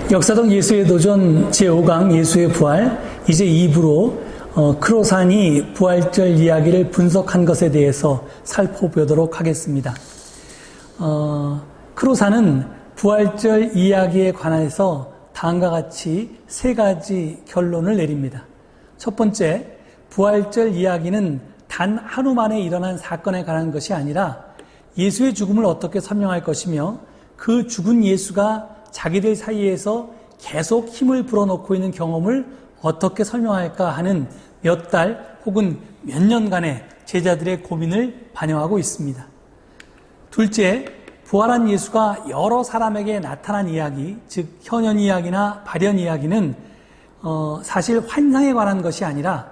역사적 예수의 도전 제5강 예수의 부활, 이제 2부로 크로산이 부활절 이야기를 분석한 것에 대해서 살펴보도록 하겠습니다. 크로산은 부활절 이야기에 관해서 다음과 같이 세 가지 결론을 내립니다. 첫 번째, 부활절 이야기는 단 하루 만에 일어난 사건에 관한 것이 아니라 예수의 죽음을 어떻게 설명할 것이며 그 죽은 예수가 자기들 사이에서 계속 힘을 불어넣고 있는 경험을 어떻게 설명할까 하는 몇 달 혹은 몇 년간의 제자들의 고민을 반영하고 있습니다. 둘째, 부활한 예수가 여러 사람에게 나타난 이야기, 즉 현현 이야기나 발현 이야기는 사실 환상에 관한 것이 아니라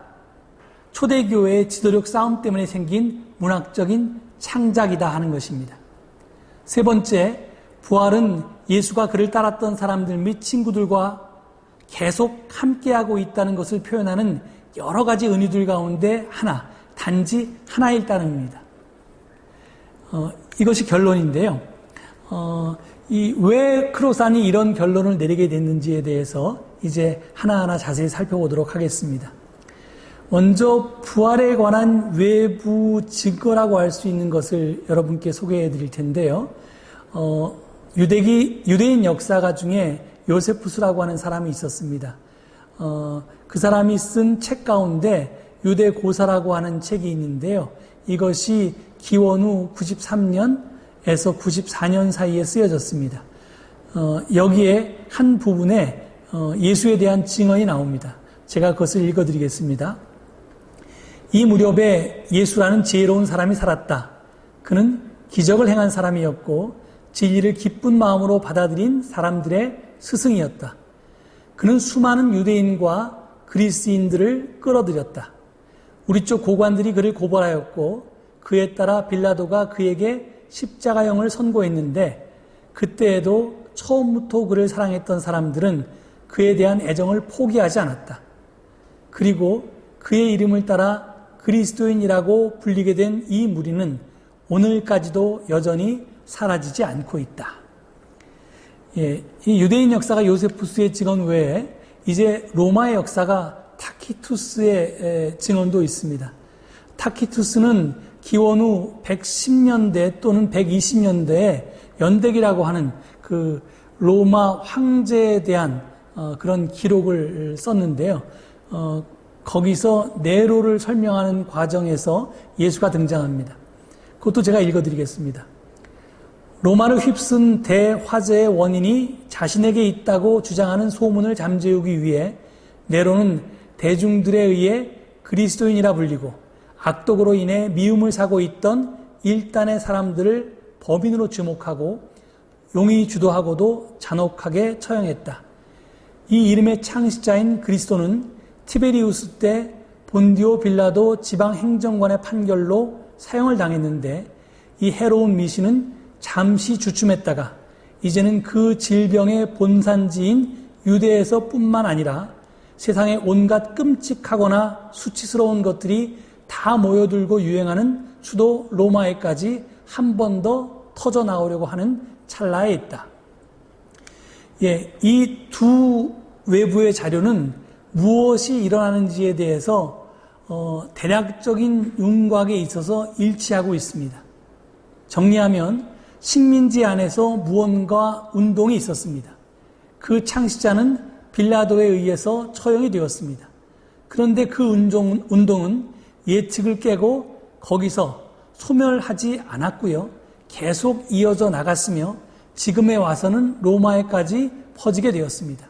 초대교회의 지도력 싸움 때문에 생긴 문학적인 창작이다 하는 것입니다. 세 번째, 부활은 예수가 그를 따랐던 사람들 및 친구들과 계속 함께하고 있다는 것을 표현하는 여러 가지 의미들 가운데 하나, 단지 하나일 따름입니다. 이것이 결론인데요. 왜 크로산이 이런 결론을 내리게 됐는지에 대해서 이제 하나하나 자세히 살펴보도록 하겠습니다. 먼저 부활에 관한 외부 증거라고 할 수 있는 것을 여러분께 소개해 드릴 텐데요. 유대인 역사가 중에 요세푸스라고 하는 사람이 있었습니다. 그 사람이 쓴 책 가운데 유대고사라고 하는 책이 있는데요. 이것이 기원 후 93년에서 94년 사이에 쓰여졌습니다. 여기에 한 부분에 예수에 대한 증언이 나옵니다. 제가 그것을 읽어드리겠습니다. 이 무렵에 예수라는 지혜로운 사람이 살았다. 그는 기적을 행한 사람이었고 진리를 기쁜 마음으로 받아들인 사람들의 스승이었다. 그는 수많은 유대인과 그리스인들을 끌어들였다. 우리 쪽 고관들이 그를 고발하였고 그에 따라 빌라도가 그에게 십자가형을 선고했는데 그때에도 처음부터 그를 사랑했던 사람들은 그에 대한 애정을 포기하지 않았다. 그리고 그의 이름을 따라 그리스도인이라고 불리게 된 이 무리는 오늘까지도 여전히 사라지지 않고 있다. 이 유대인 역사가 요세푸스의 증언 외에 이제 로마의 역사가 타키투스의 증언도 있습니다. 타키투스는 기원 후 110년대 또는 120년대에 연대기라고 하는 그 로마 황제에 대한 그런 기록을 썼는데요. 거기서 네로를 설명하는 과정에서 예수가 등장합니다. 그것도 제가 읽어드리겠습니다. 로마를 휩쓴 대화재의 원인이 자신에게 있다고 주장하는 소문을 잠재우기 위해 네로는 대중들에 의해 그리스도인이라 불리고 악독으로 인해 미움을 사고 있던 일단의 사람들을 범인으로 지목하고 용의 주도하고도 잔혹하게 처형했다. 이 이름의 창시자인 그리스도는 티베리우스 때 본디오 빌라도 지방행정관의 판결로 사형을 당했는데 이 해로운 미신은 잠시 주춤했다가 이제는 그 질병의 본산지인 유대에서 뿐만 아니라 세상의 온갖 끔찍하거나 수치스러운 것들이 다 모여들고 유행하는 수도 로마에까지 한 번 더 터져 나오려고 하는 찰나에 있다. 이 두 외부의 자료는 무엇이 일어나는지에 대해서 대략적인 윤곽에 있어서 일치하고 있습니다. 정리하면 식민지 안에서 무언가 운동이 있었습니다. 그 창시자는 빌라도에 의해서 처형이 되었습니다. 그런데 그 운동은 예측을 깨고 거기서 소멸하지 않았고요. 계속 이어져 나갔으며 지금에 와서는 로마에까지 퍼지게 되었습니다.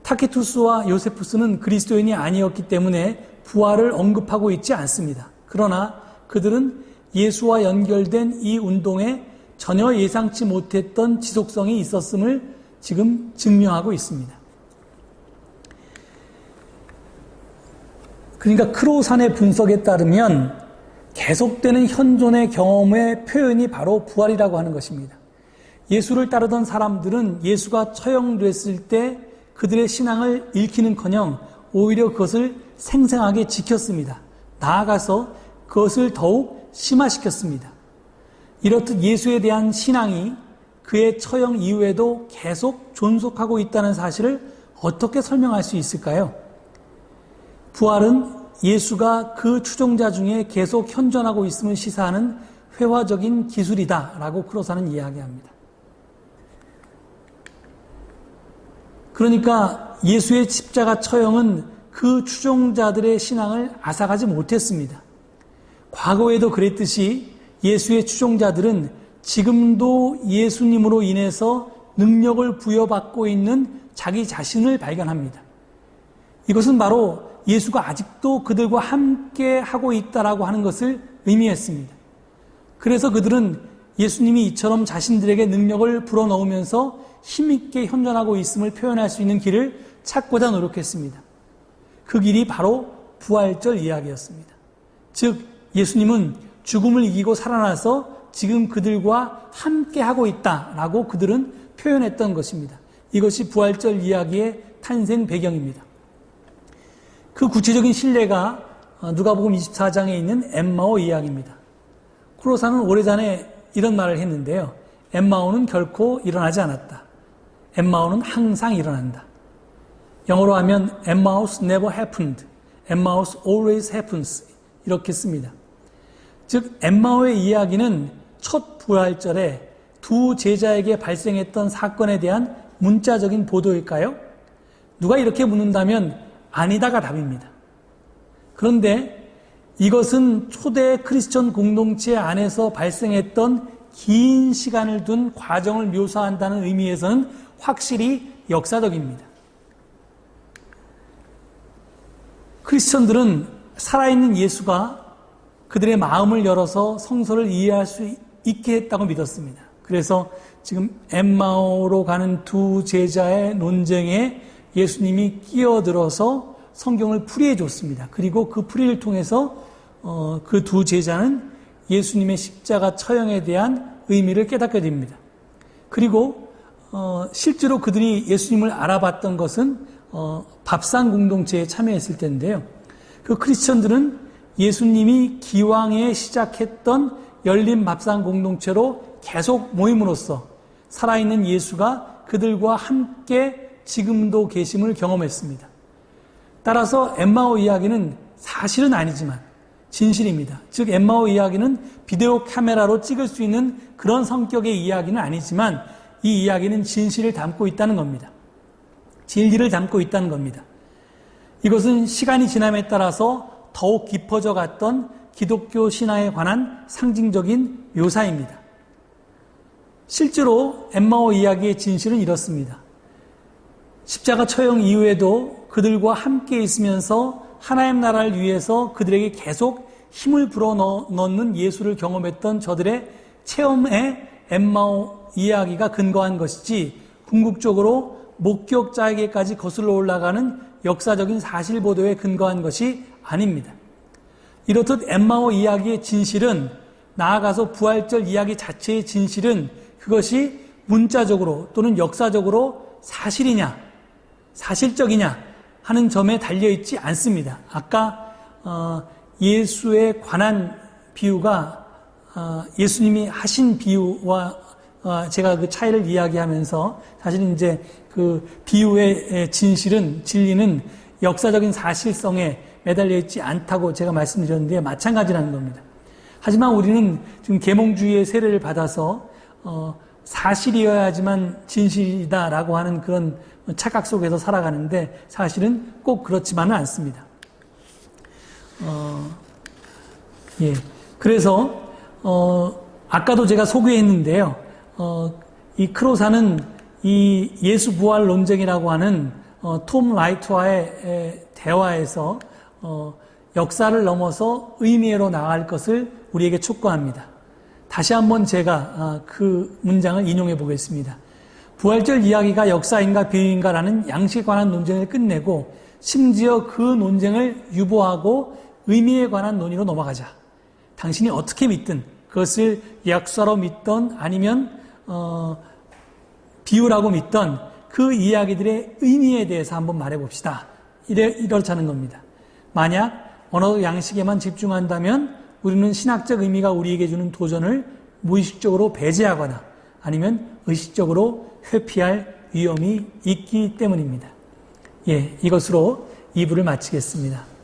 타키투스와 요세푸스는 그리스도인이 아니었기 때문에 부활을 언급하고 있지 않습니다. 그러나 그들은 예수와 연결된 이 운동에 전혀 예상치 못했던 지속성이 있었음을 지금 증명하고 있습니다. 그러니까 크로산의 분석에 따르면 계속되는 현존의 경험의 표현이 바로 부활이라고 하는 것입니다. 예수를 따르던 사람들은 예수가 처형됐을 때 그들의 신앙을 잃기는커녕 오히려 그것을 생생하게 지켰습니다. 나아가서 그것을 더욱 심화시켰습니다. 이렇듯 예수에 대한 신앙이 그의 처형 이후에도 계속 존속하고 있다는 사실을 어떻게 설명할 수 있을까요? 부활은 예수가 그 추종자 중에 계속 현존하고 있음을 시사하는 회화적인 기술이다라고 크로사는 이야기합니다. 그러니까 예수의 십자가 처형은 그 추종자들의 신앙을 앗아가지 못했습니다. 과거에도 그랬듯이 예수의 추종자들은 지금도 예수님으로 인해서 능력을 부여받고 있는 자기 자신을 발견합니다. 이것은 바로 예수가 아직도 그들과 함께 하고 있다라고 하는 것을 의미했습니다. 그래서 그들은 예수님이 이처럼 자신들에게 능력을 불어넣으면서 힘있게 현존하고 있음을 표현할 수 있는 길을 찾고자 노력했습니다. 그 길이 바로 부활절 이야기였습니다. 즉 예수님은 죽음을 이기고 살아나서 지금 그들과 함께 하고 있다라고 그들은 표현했던 것입니다. 이것이 부활절 이야기의 탄생 배경입니다. 그 구체적인 신뢰가 누가복음 24장에 있는 엠마오 이야기입니다. 크로사는 오래전에 이런 말을 했는데요. 엠마오는 결코 일어나지 않았다. 엠마오는 항상 일어난다. 영어로 하면 Emmaus never happened. Emmaus always happens. 이렇게 씁니다. 즉 엠마오의 이야기는 첫 부활절에 두 제자에게 발생했던 사건에 대한 문자적인 보도일까요? 누가 이렇게 묻는다면 아니다가 답입니다. 그런데 이것은 초대 크리스천 공동체 안에서 발생했던 긴 시간을 둔 과정을 묘사한다는 의미에서는 확실히 역사적입니다. 크리스천들은 살아있는 예수가 그들의 마음을 열어서 성서를 이해할 수 있게 했다고 믿었습니다. 그래서 지금 엠마오로 가는 두 제자의 논쟁에 예수님이 끼어들어서 성경을 풀이해 줬습니다. 그리고 그 풀이를 통해서 그 두 제자는 예수님의 십자가 처형에 대한 의미를 깨닫게 됩니다. 그리고 실제로 그들이 예수님을 알아봤던 것은 밥상 공동체에 참여했을 때인데요. 그 크리스천들은 예수님이 기왕에 시작했던 열린 밥상 공동체로 계속 모임으로써 살아있는 예수가 그들과 함께 지금도 계심을 경험했습니다. 따라서 엠마오 이야기는 사실은 아니지만 진실입니다. 즉 엠마오 이야기는 비디오 카메라로 찍을 수 있는 그런 성격의 이야기는 아니지만 이 이야기는 진실을 담고 있다는 겁니다. 진리를 담고 있다는 겁니다. 이것은 시간이 지남에 따라서 더욱 깊어져 갔던 기독교 신화에 관한 상징적인 묘사입니다. 실제로 엠마오 이야기의 진실은 이렇습니다. 십자가 처형 이후에도 그들과 함께 있으면서 하나님 나라를 위해서 그들에게 계속 힘을 불어넣는 예수를 경험했던 저들의 체험에 엠마오 이야기가 근거한 것이지 궁극적으로 목격자에게까지 거슬러 올라가는 역사적인 사실 보도에 근거한 것이 아닙니다. 이렇듯 엠마오 이야기의 진실은 나아가서 부활절 이야기 자체의 진실은 그것이 문자적으로 또는 역사적으로 사실이냐 사실적이냐 하는 점에 달려있지 않습니다. 아까 예수에 관한 비유가 예수님이 하신 비유와 제가 그 차이를 이야기하면서 사실은 이제 그 비유의 진리는 역사적인 사실성에 매달려 있지 않다고 제가 말씀드렸는데 마찬가지라는 겁니다. 하지만 우리는 지금 계몽주의의 세례를 받아서 사실이어야지만 진실이다라고 하는 그런 착각 속에서 살아가는데 사실은 꼭 그렇지만은 않습니다. 그래서 아까도 제가 소개했는데요. 이 크로사는 이 예수 부활 논쟁이라고 하는 톰 라이트와의 대화에서 역사를 넘어서 의미로 나아갈 것을 우리에게 촉구합니다. 다시 한번 제가 그 문장을 인용해 보겠습니다. 부활절 이야기가 역사인가 비유인가라는 양식에 관한 논쟁을 끝내고 심지어 그 논쟁을 유보하고 의미에 관한 논의로 넘어가자. 당신이 어떻게 믿든 그것을 역사로 믿던 아니면 비유라고 믿던 그 이야기들의 의미에 대해서 한번 말해봅시다. 이렇다는 겁니다. 만약 언어 양식에만 집중한다면 우리는 신학적 의미가 우리에게 주는 도전을 무의식적으로 배제하거나 아니면 의식적으로 회피할 위험이 있기 때문입니다. 예, 이것으로 2부를 마치겠습니다.